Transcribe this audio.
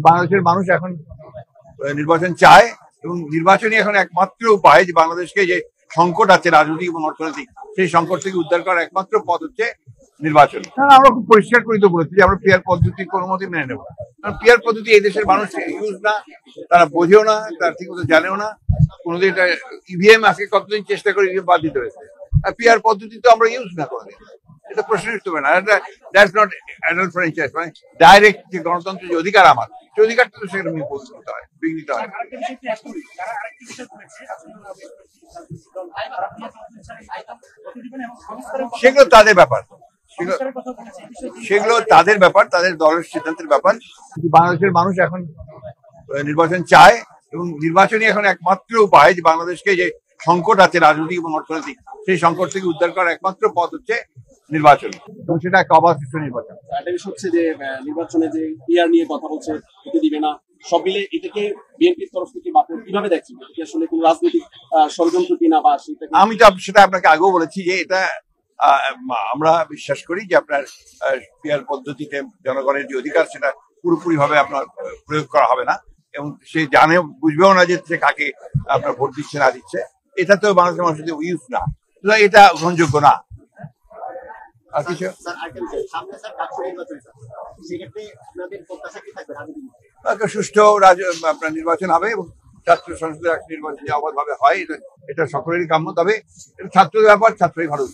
বাংলাদেশের মানুষ এখন নির্বাচন চায় এবং নির্বাচনই এখন একমাত্র উপায় যে বাংলাদেশকে যে সংকট আছে রাজনৈতিক এবং অর্থনৈতিক সেই সংকট থেকে উদ্ধার করার একমাত্র পথ হচ্ছে নির্বাচন। আমরা খুব পরিষ্কার করে তো বলেছি যে আমরা পিয়ার পদ্ধতি কোনো মতে মেনে নেবো না, কারণ পিয়ার পদ্ধতি এই দেশের মানুষ ইউজ না, তারা বোঝেও না, তারা ঠিক মতো জানেও না। কোনোদিন এটা ইভিএম আজকে কতদিন চেষ্টা করে ইভিএম বাদ দিতে হয়েছে, আর পিয়ার পদ্ধতি তো আমরা ইউজ না কোনোদিন, এটা প্রশ্নই উঠতে পারে না। দ্যাটস নট অ্যাডাল্ট ফ্র্যাঞ্চাইজ, মানে ডাইরেক্ট যে গণতন্ত্রের যে অধিকার আমার, সেই অধিকারটা তো সেখানে বিঘ্নিত হয়। সেগুলো তাদের ব্যাপার, সেগুলো তাদের ব্যাপার, তাদের দলের সিদ্ধান্তের ব্যাপার। বাংলাদেশের মানুষ এখন নির্বাচন চায় এবং নির্বাচনই এখন একমাত্র উপায় যে বাংলাদেশকে যে সংকট আছে রাজনৈতিক এবং অর্থনৈতিক সেই সংকট থেকে উদ্ধার করার একমাত্র পথ হচ্ছে নির্বাচন, এবং সেটা একটা অবাধ সুষ্ঠু নির্বাচন। একটা বিষয় হচ্ছে যে নির্বাচনে যে পিআর নিয়ে কথা বলছে, হতে দিবে না, সব মিলে এটাকে বিএনপির তরফ থেকে কিভাবে দেখছেন? এটা কি আসলে কোনো রাজনৈতিক ষড়যন্ত্র কিনা? বা আমি তো সেটা আপনাকে আগেও বলেছি যে এটা আমরা বিশ্বাস করি যে আপনার পিআর পদ্ধতিতে জনগণের যে অধিকার সেটা পুরোপুরি ভাবে আপনার প্রয়োগ করা হবে না, এবং সে জানে বুঝবেও না যে সে কাকে আপনার ভোট দিচ্ছে না দিচ্ছে। এটা তো বাংলাদেশের মানুষের ইউজ না, এটা গ্রহণযোগ্য না। আর কিছু সুষ্ঠু আপনার নির্বাচন হবে এবং ছাত্র সংসদের নির্বাচন অবাধ ভাবে হয়, এটা সকলেরই কাম্য। তবে ছাত্রদের ব্যাপার, ছাত্রই ভালো।